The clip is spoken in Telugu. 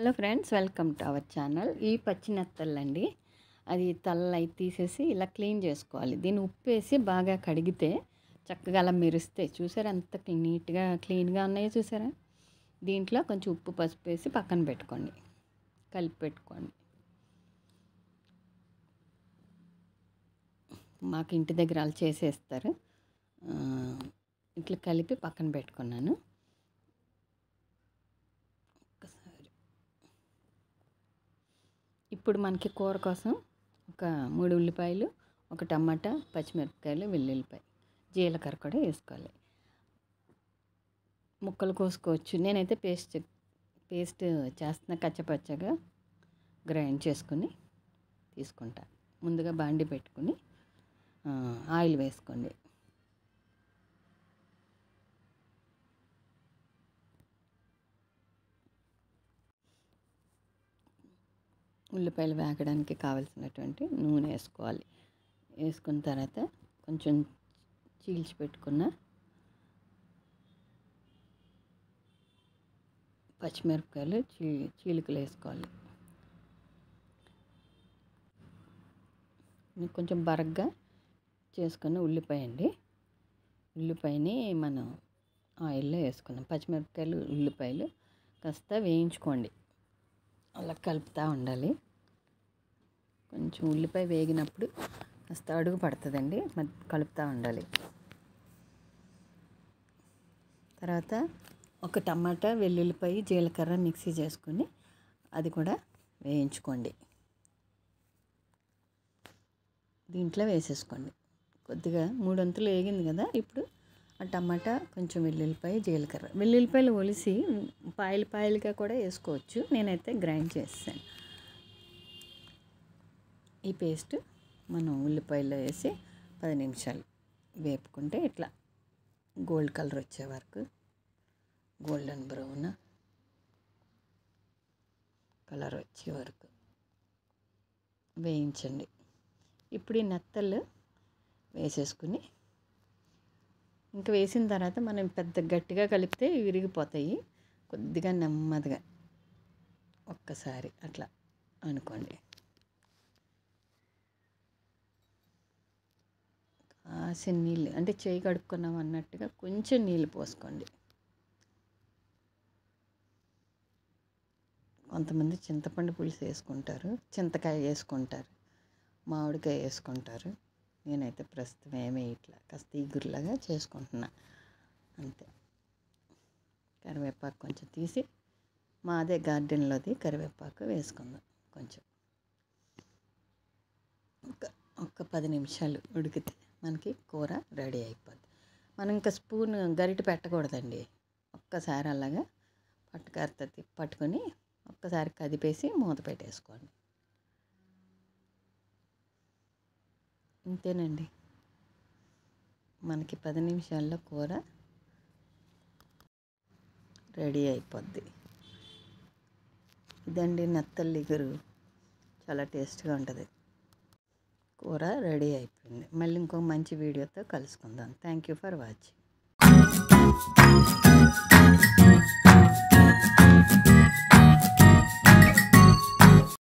Hello friends, welcome to our channel. ఈ పచ్చి నెత్తళ్ళండి. అది తలలు తీసేసి ఇలా క్లీన్ చేసుకోవాలి. దీన్ని ఉప్పేసి బాగా కడిగితే చక్కగా అలా మెరుస్తాయి. చూసారా ఎంత నీట్గా క్లీన్గా ఉన్నాయో చూసారా. దీంట్లో కొంచెం ఉప్పు పసుపు వేసి పక్కన పెట్టుకోండి, కలిపి పెట్టుకోండి. మాకు ఇంటి దగ్గర వాళ్ళు చేసేస్తారు. ఇట్లా కలిపి పక్కన పెట్టుకున్నాను. ఇప్పుడు మనకి కూర కోసం ఒక 3 ఉల్లిపాయలు, ఒక టమాటా, పచ్చిమిరపకాయలు, వెల్లుల్లిపాయ, జీలకర్ర కూడా వేసుకోవాలి. ముక్కలు కోసుకోవచ్చు. నేనైతే పేస్ట్ చేస్తున్నా, కచ్చపచ్చగా గ్రైండ్ చేసుకుని తీసుకుంటా. ముందుగా బాండి పెట్టుకుని ఆయిల్ వేసుకోండి. ఉల్లిపాయలు వేగడానికి కావలసినటువంటి నూనె వేసుకోవాలి. వేసుకున్న తర్వాత కొంచెం చీల్చి పెట్టుకున్న పచ్చిమిరపకాయలు చీలికలు వేసుకోవాలి. కొంచెం బరగ్గా చేసుకున్న ఉల్లిపాయ అండి. ఉల్లిపాయని మనం ఆయిల్లో వేసుకున్నాం. పచ్చిమిరపకాయలు, ఉల్లిపాయలు కాస్త వేయించుకోండి. అలా కలుపుతూ ఉండాలి. కొంచెం ఉల్లిపాయ వేగినప్పుడు కాస్త అడుగు పడుతుందండి, మరి కలుపుతూ ఉండాలి. తర్వాత ఒక టమాటా, వెల్లుల్లిపాయ, జీలకర్ర మిక్సీ చేసుకొని అది కూడా వేయించుకోండి. దీంట్లో వేసేసుకోండి. కొద్దిగా 3 వంతులు వేగింది కదా. ఇప్పుడు ఆ టమాటా, కొంచెం వెల్లుల్లిపాయ, జీలకర్ర, వెల్లుల్లిపాయలు ఒలిసి పాయలుగా కూడా వేసుకోవచ్చు. నేనైతే గ్రైండ్ చేసాను. ఈ పేస్ట్ మనం ఉల్లిపాయలో వేసి 10 నిమిషాలు వేపుకుంటే ఇట్లా గోల్డ్ కలర్ వచ్చే వరకు, గోల్డెన్ బ్రౌన్ కలర్ వచ్చే వరకు వేయించండి. ఇప్పుడు ఈ నెత్తళ్ళు వేసేసుకుని ఇంకా వేసిన తర్వాత మనం పెద్ద గట్టిగా కలిపితే విరిగిపోతాయి. కొద్దిగా నెమ్మదిగా ఒక్కసారి అట్లా అనుకోండి. కాసిన నీళ్ళు అంటే చేయి కడుక్కున్నాం అన్నట్టుగా కొంచెం నీళ్ళు పోసుకోండి. కొంతమంది చింతపండు పులుసు వేసుకుంటారు, చింతకాయ వేసుకుంటారు, మామిడికాయ వేసుకుంటారు. నేనైతే ప్రస్తుతం ఏమీ ఇట్లా కాస్త ఈగురులాగా చేసుకుంటున్నా అంతే. కరివేపాకు కొంచెం తీసి, మాదే గార్డెన్లోది కరివేపాకు వేసుకుందాం. కొంచెం ఒక 10 నిమిషాలు ఉడికితే మనకి కూర రెడీ అయిపోద్ది. మనం ఇంకా స్పూన్ గరిటె పెట్టకూడదండి. ఒక్కసారి అలాగా పట్టుకరత పట్టుకొని ఒక్కసారి కదిపేసి మూత పెట్టేసుకోండి. ఇంతేనండి, మనకి 10 నిమిషాల్లో కూర రెడీ అయిపోద్ది. ఇదండి నెత్తళ్ళ ఇగురు, చాలా టేస్ట్గా ఉంటుంది. కూర రెడీ అయిపోయింది. మళ్ళీ ఇంకో మంచి వీడియోతో కలుసుకుందాం. Thank you for watching.